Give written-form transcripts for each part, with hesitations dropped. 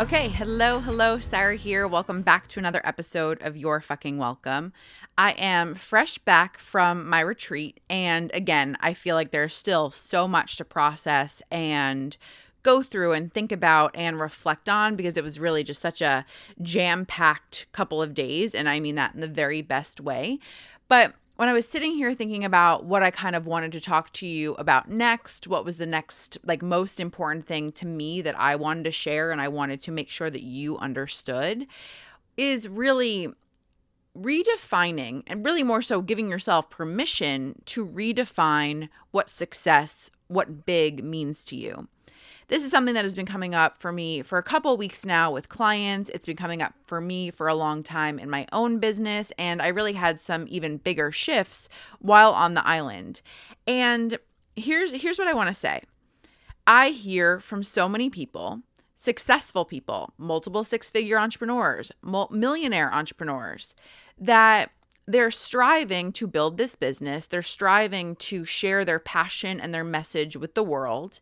Okay, hello, Sarah here. Welcome back to another episode of Your Fucking Welcome. I am fresh back from my retreat, and again, I feel like there's still so much to process and go through and think about and reflect on because it was really just such a jam-packed couple of days, and I mean that in the very best way. But when I was sitting here thinking about what I kind of wanted to talk to you about next, what was the next, most important thing to me that I wanted to share and I wanted to make sure that you understood, is really redefining and really more so giving yourself permission to redefine what success, what big means to you. This is something that has been coming up for me for a couple of weeks now with clients. It's been coming up for me for a long time in my own business, and I really had some even bigger shifts while on the island. And here's what I want to say. I hear from so many people, successful people, multiple six-figure entrepreneurs, millionaire entrepreneurs, that they're striving to build this business. They're striving to share their passion and their message with the world.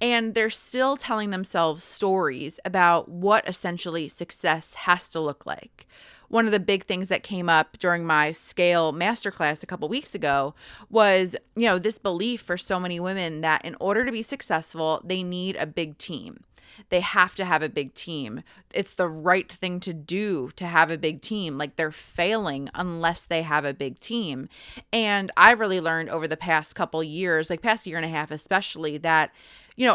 And they're still telling themselves stories about what essentially success has to look like. One of the big things that came up during my Scale Masterclass a couple weeks ago was, this belief for so many women that in order to be successful, they need a big team. They have to have a big team. It's the right thing to do to have a big team. Like, they're failing unless they have a big team. And I've really learned over the past couple years, past year and a half especially, that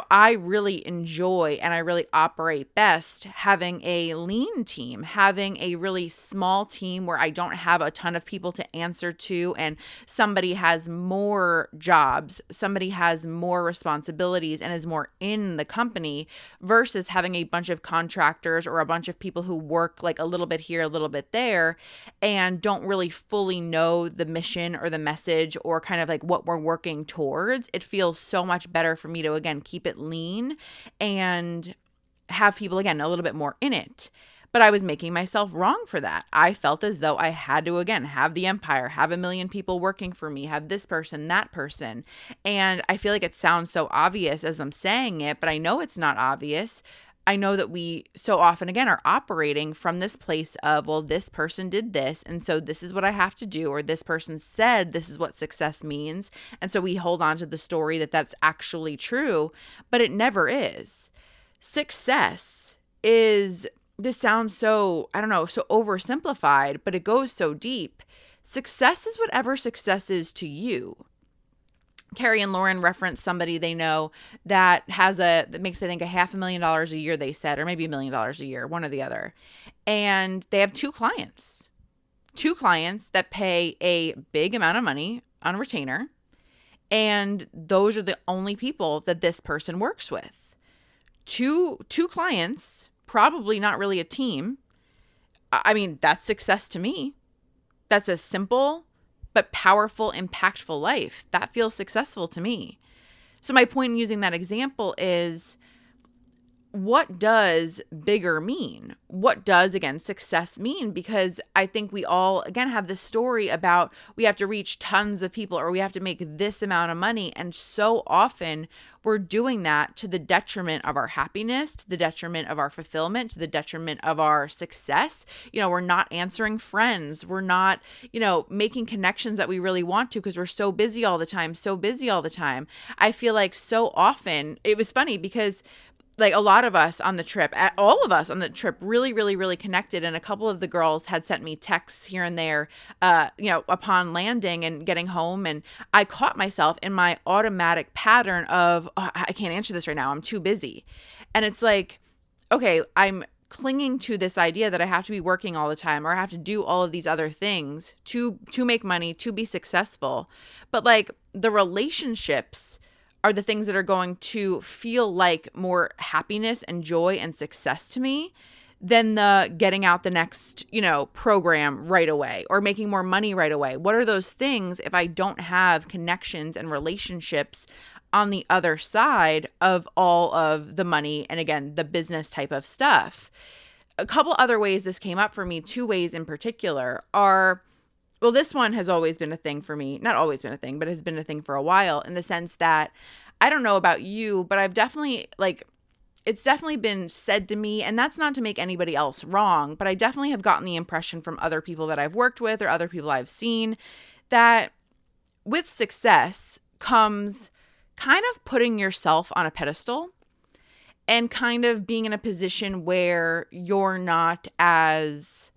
I really enjoy and I really operate best having a lean team, having a really small team where I don't have a ton of people to answer to and somebody has more jobs, somebody has more responsibilities and is more in the company versus having a bunch of contractors or a bunch of people who work a little bit here, a little bit there, and don't really fully know the mission or the message or kind of what we're working towards. It feels so much better for me to, again, keep it lean and have people, again, a little bit more in it. But I was making myself wrong for that. I felt as though I had to, again, have the empire, have a million people working for me, have this person, that person. And I feel like it sounds so obvious as I'm saying it, but I know it's not obvious. I know that we so often, again, are operating from this place of, well, this person did this, and so this is what I have to do, or this person said this is what success means, and so we hold on to the story that that's actually true, but it never is. Success is, this sounds so, so oversimplified, but it goes so deep. Success is whatever success is to you. Carrie and Lauren reference somebody they know that makes, I think, $500,000 a year, they said, or maybe $1 million a year, one or the other. And they have two clients that pay a big amount of money on retainer. And those are the only people that this person works with. Two clients, probably not really a team. I mean, that's success to me. That's a simple but powerful, impactful life. That feels successful to me. So my point in using that example is, what does bigger mean? What does, again, success mean? Because I think we all, again, have this story about we have to reach tons of people or we have to make this amount of money. And so often we're doing that to the detriment of our happiness, to the detriment of our fulfillment, to the detriment of our success. We're not answering friends. We're not, making connections that we really want to because we're so busy all the time. I feel like so often, it was funny because a lot of us on the trip, all of us on the trip really, really, really connected. And a couple of the girls had sent me texts here and there, upon landing and getting home. And I caught myself in my automatic pattern of, oh, I can't answer this right now. I'm too busy. And it's like, okay, I'm clinging to this idea that I have to be working all the time or I have to do all of these other things to make money, to be successful. But the relationships are the things that are going to feel like more happiness and joy and success to me than the getting out the next, program right away or making more money right away. What are those things if I don't have connections and relationships on the other side of all of the money and, again, the business type of stuff? A couple other ways this came up for me, two ways in particular, are, well, this one has always been a thing for me. Not always been a thing, but has been a thing for a while, in the sense that, I don't know about you, but I've definitely it's definitely been said to me, and that's not to make anybody else wrong, but I definitely have gotten the impression from other people that I've worked with or other people I've seen that with success comes kind of putting yourself on a pedestal and kind of being in a position where you're not as,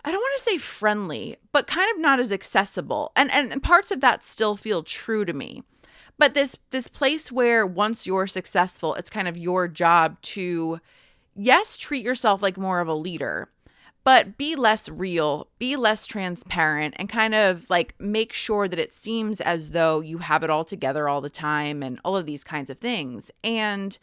I don't want to say friendly, but kind of not as accessible. And parts of that still feel true to me. But this place where once you're successful, it's kind of your job to, yes, treat yourself like more of a leader, but be less real, be less transparent, and kind of like make sure that it seems as though you have it all together all the time and all of these kinds of things. And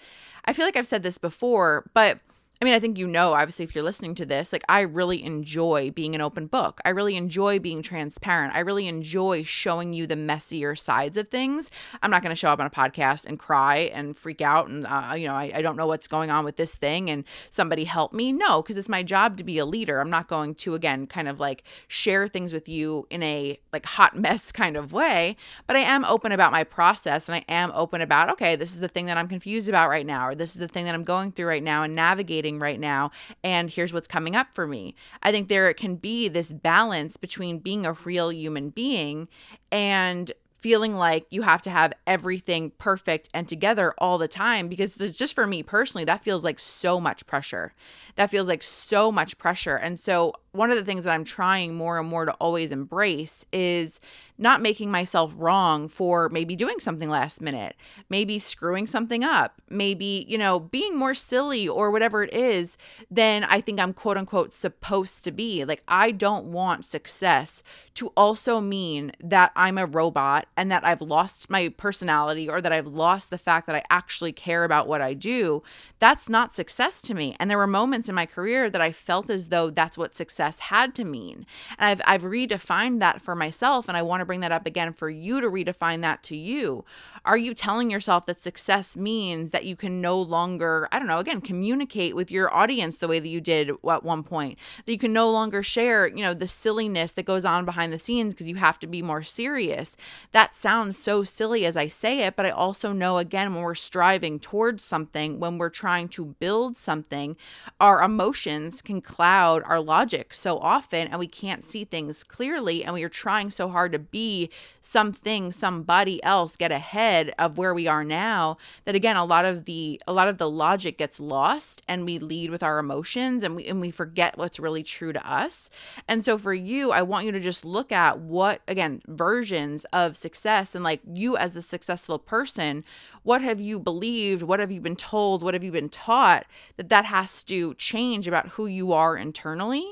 I feel like I've said this before, but I mean, I think obviously, if you're listening to this, like I really enjoy being an open book. I really enjoy being transparent. I really enjoy showing you the messier sides of things. I'm not going to show up on a podcast and cry and freak out and, I don't know what's going on with this thing and somebody help me. No, because it's my job to be a leader. I'm not going to, again, kind of like share things with you in a like hot mess kind of way, but I am open about my process and I am open about, okay, this is the thing that I'm confused about right now, or this is the thing that I'm going through right now and navigating right now, and here's what's coming up for me. I think there can be this balance between being a real human being and feeling like you have to have everything perfect and together all the time, because just for me personally, that feels like so much pressure. That feels like so much pressure. And so one of the things that I'm trying more and more to always embrace is not making myself wrong for maybe doing something last minute, maybe screwing something up, maybe, being more silly or whatever it is than I think I'm quote unquote supposed to be. Like, I don't want success to also mean that I'm a robot and that I've lost my personality or that I've lost the fact that I actually care about what I do. That's not success to me. And there were moments in my career that I felt as though that's what success had to mean. And I've redefined that for myself, and I want to bring that up again for you to redefine that to you. Are you telling yourself that success means that you can no longer, I don't know, again, communicate with your audience the way that you did at one point, that you can no longer share, the silliness that goes on behind the scenes because you have to be more serious? That sounds so silly as I say it, but I also know, again, when we're striving towards something, when we're trying to build something, our emotions can cloud our logic so often and we can't see things clearly, and we are trying so hard to be something, somebody else, get ahead of where we are now, that again, a lot of the logic gets lost and we lead with our emotions, and we forget what's really true to us. And so for you, I want you to just look at what, again, versions of success, and like you as the successful person, what have you believed? What have you been told? What have you been taught that has to change about who you are internally?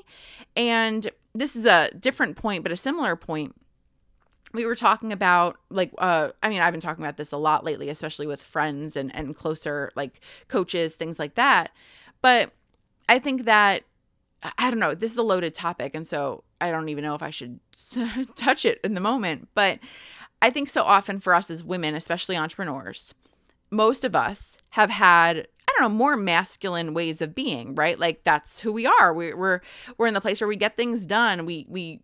And this is a different point, but a similar point. We were talking about I've been talking about this a lot lately, especially with friends and closer like coaches, things like that. But I think that, I don't know, this is a loaded topic. And so I don't even know if I should touch it in the moment. But I think so often for us as women, especially entrepreneurs, most of us have had, I don't know, more masculine ways of being, right? Like that's who we are. We're in the place where we get things done. We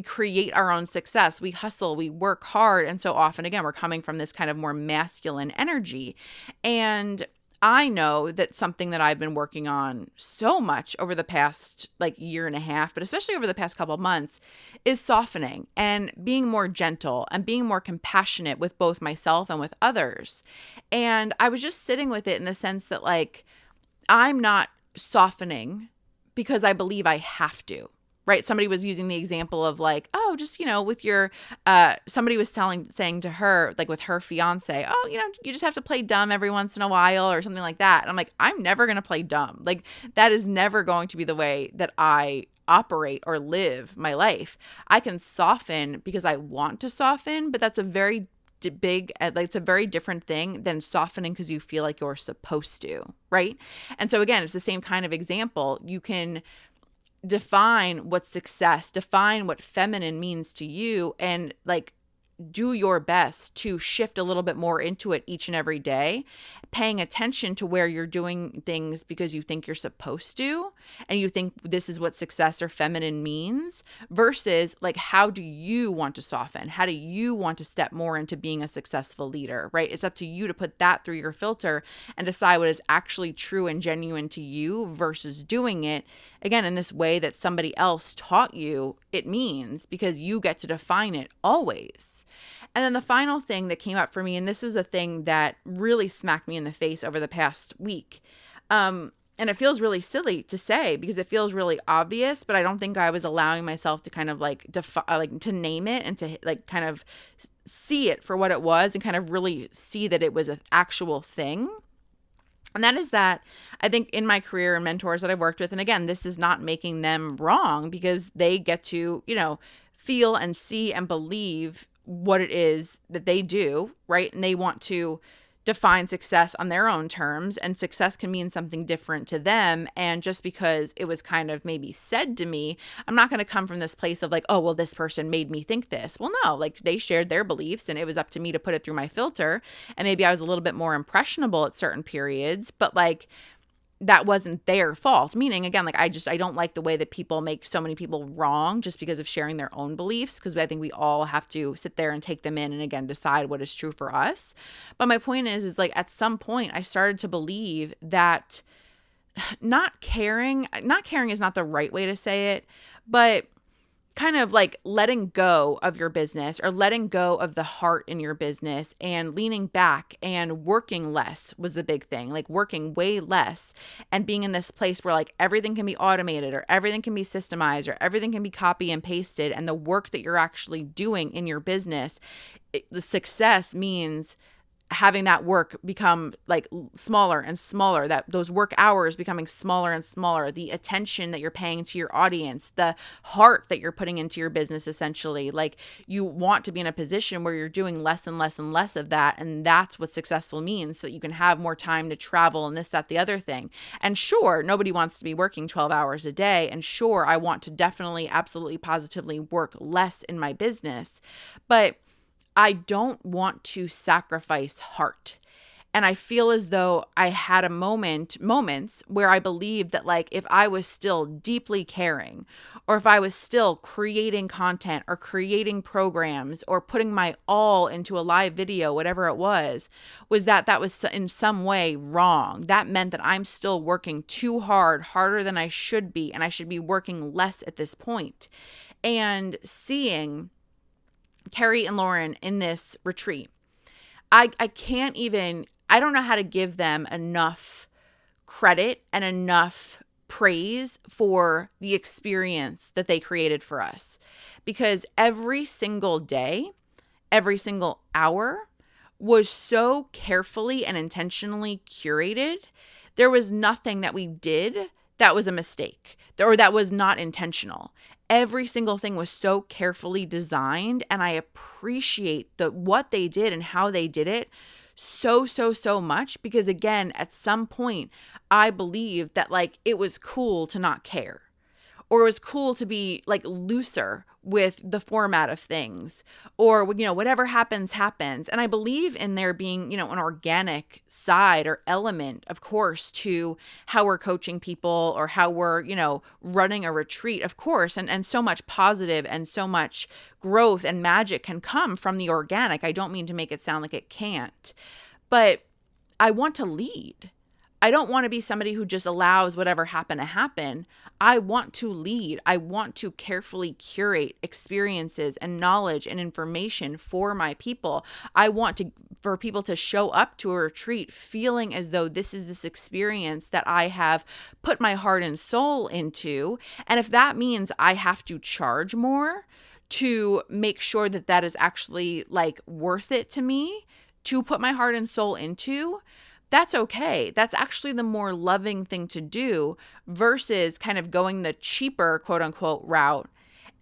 create our own success. We hustle, we work hard. And so often, again, we're coming from this kind of more masculine energy. And I know that something that I've been working on so much over the past year and a half, but especially over the past couple of months, is softening and being more gentle and being more compassionate with both myself and with others. And I was just sitting with it in the sense that I'm not softening because I believe I have to. Right? Somebody was using the example of just, with your, somebody was saying to her, with her fiance, you just have to play dumb every once in a while or something like that. And I'm like, I'm never going to play dumb. That is never going to be the way that I operate or live my life. I can soften because I want to soften, but that's a very big, it's a very different thing than softening because you feel like you're supposed to. Right? And so again, it's the same kind of example. You can define what success, define what feminine means to you, and do your best to shift a little bit more into it each and every day, paying attention to where you're doing things because you think you're supposed to, and you think this is what success or feminine means, versus like, how do you want to soften? How do you want to step more into being a successful leader, right? It's up to you to put that through your filter and decide what is actually true and genuine to you versus doing it, again, in this way that somebody else taught you it means, because you get to define it always. And then the final thing that came up for me, and this is a thing that really smacked me in the face over the past week. And it feels really silly to say because it feels really obvious, but I don't think I was allowing myself to kind of like to name it and to like kind of see it for what it was and kind of really see that it was an actual thing. And that is that I think in my career and mentors that I've worked with, and again, this is not making them wrong because they get to, feel and see and believe what it is that they do, right? And they want to define success on their own terms, and success can mean something different to them. And just because it was kind of maybe said to me, I'm not going to come from this place of like, oh, well, this person made me think this. Well, no, like they shared their beliefs and it was up to me to put it through my filter. And maybe I was a little bit more impressionable at certain periods, but like that wasn't their fault. Meaning, again, like I don't like the way that people make so many people wrong just because of sharing their own beliefs, because I think we all have to sit there and take them in and again decide what is true for us. But my point is like at some point I started to believe that not caring is not the right way to say it, but kind of like letting go of your business or letting go of the heart in your business and leaning back and working less was the big thing, like working way less and being in this place where like everything can be automated or everything can be systemized or everything can be copy and pasted. And the work that you're actually doing in your business, the success means having that work become like smaller and smaller, that those work hours becoming smaller and smaller, the attention that you're paying to your audience, the heart that you're putting into your business, essentially. Like you want to be in a position where you're doing less and less and less of that. And that's what successful means, so that you can have more time to travel and this, that, the other thing. And sure, nobody wants to be working 12 hours a day. And sure, I want to definitely, absolutely, positively work less in my business. But I don't want to sacrifice heart. And I feel as though I had moments where I believed that like if I was still deeply caring, or if I was still creating content or creating programs or putting my all into a live video, whatever it was that was in some way wrong. That meant that I'm still working too hard, harder than I should be, and I should be working less at this point. And seeing Carrie and Lauren in this retreat, I don't know how to give them enough credit and enough praise for the experience that they created for us. Because every single day, every single hour was so carefully and intentionally curated. There was nothing that we did that was a mistake or that was not intentional. Every single thing was so carefully designed, and I appreciate what they did and how they did it so much, because again, at some point I believed that like it was cool to not care, or it was cool to be like looser with the format of things, or whatever happens. And I believe in there being an organic side or element, of course, to how we're coaching people or how we're running a retreat, of course, and so much positive and so much growth and magic can come from the organic. I don't mean to make it sound like it can't, but I want to lead. I don't want to be somebody who just allows whatever happened to happen. I want to lead. I want to carefully curate experiences and knowledge and information for my people. I want for people to show up to a retreat feeling as though this is this experience that I have put my heart and soul into. And if that means I have to charge more to make sure that that is actually like worth it to me to put my heart and soul into, that's okay. That's actually the more loving thing to do versus kind of going the cheaper, quote unquote, route,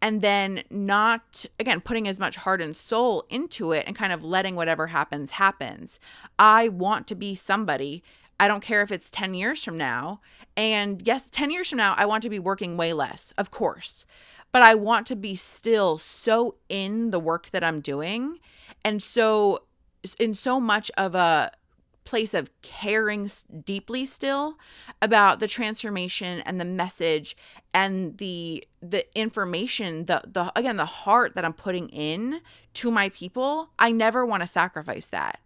and then not, again, putting as much heart and soul into it and kind of letting whatever happens. I want to be somebody, I don't care if it's 10 years from now. And yes, 10 years from now, I want to be working way less, of course. but I want to be still so in the work that I'm doing, and so in so much of a place of caring deeply still about the transformation and the message and the information, the again, the heart that I'm putting in to my people. I never want to sacrifice that.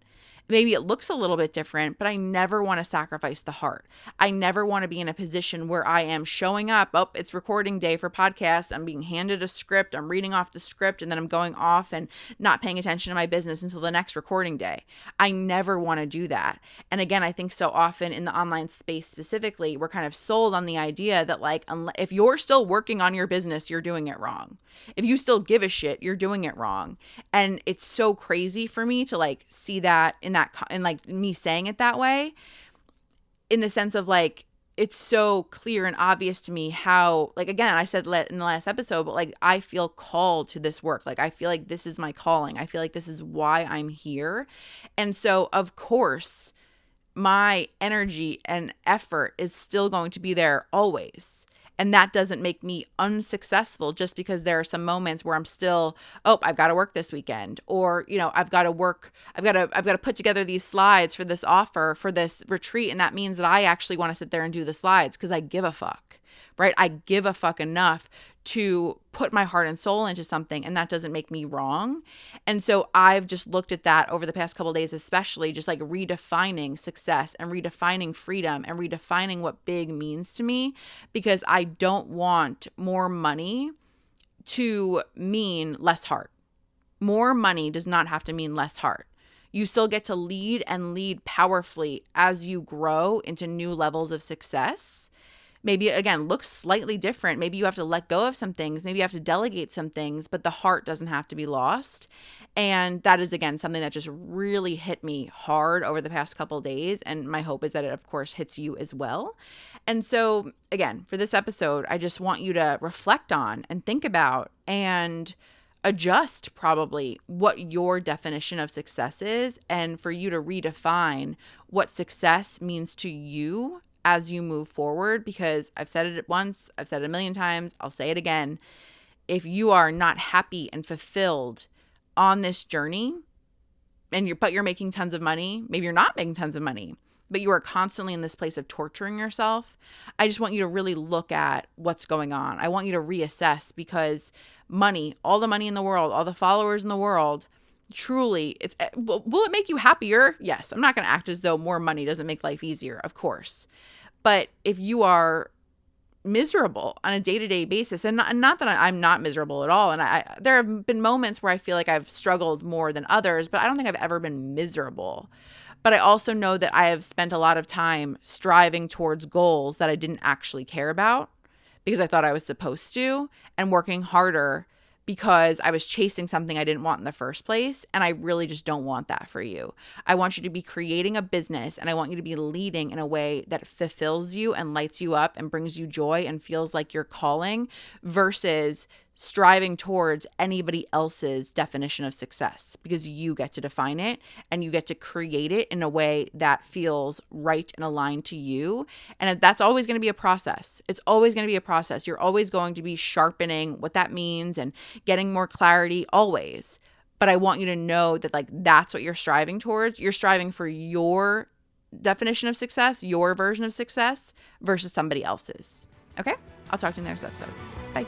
Maybe it looks a little bit different, but I never want to sacrifice the heart. I never want to be in a position where I am showing up. Oh, it's recording day for podcast. I'm being handed a script. I'm reading off the script, and then I'm going off and not paying attention to my business until the next recording day. I never want to do that. And again, I think so often in the online space specifically, we're kind of sold on the idea that like, if you're still working on your business, you're doing it wrong. If you still give a shit, you're doing it wrong. And it's so crazy for me to like see that and like me saying it that way, in the sense of like, it's so clear and obvious to me how, like, again, I said in the last episode, but like, I feel called to this work. Like, I feel like this is my calling. I feel like this is why I'm here. And so, of course, my energy and effort is still going to be there always. And that doesn't make me unsuccessful just because there are some moments where I'm still, oh, I've got to work this weekend, or, you know, I've got to put together these slides for this offer, for this retreat. And that means that I actually want to sit there and do the slides because I give a fuck, right? I give a fuck enough to put my heart and soul into something, and that doesn't make me wrong. And so I've just looked at that over the past couple of days, especially just like redefining success and redefining freedom and redefining what big means to me, because I don't want more money to mean less heart. More money does not have to mean less heart. You still get to lead and lead powerfully as you grow into new levels of success. Maybe, again, looks slightly different. Maybe you have to let go of some things. Maybe you have to delegate some things, but the heart doesn't have to be lost. And that is, again, something that just really hit me hard over the past couple of days. And my hope is that it, of course, hits you as well. And so, again, for this episode, I just want you to reflect on and think about and adjust probably what your definition of success is, and for you to redefine what success means to you as you move forward. Because I've said it once, I've said it a million times, I'll say it again. If you are not happy and fulfilled on this journey, and you're making tons of money, maybe you're not making tons of money, but you are constantly in this place of torturing yourself, I just want you to really look at what's going on. I want you to reassess, because money, all the money in the world, all the followers in the world, truly, will it make you happier? Yes. I'm not going to act as though more money doesn't make life easier, of course. But if you are miserable on a day-to-day basis, and not that I'm not miserable at all, and there have been moments where I feel like I've struggled more than others, but I don't think I've ever been miserable. But I also know that I have spent a lot of time striving towards goals that I didn't actually care about because I thought I was supposed to, and working harder because I was chasing something I didn't want in the first place. And I really just don't want that for you. I want you to be creating a business, and I want you to be leading in a way that fulfills you and lights you up and brings you joy and feels like you're calling, versus striving towards anybody else's definition of success, because you get to define it and you get to create it in a way that feels right and aligned to you. And that's always going to be a process. It's always going to be a process. You're always going to be sharpening what that means and getting more clarity, always. But I want you to know that, like, that's what you're striving towards. You're striving for your definition of success, your version of success, versus somebody else's. Okay? I'll talk to you in the next episode. Bye.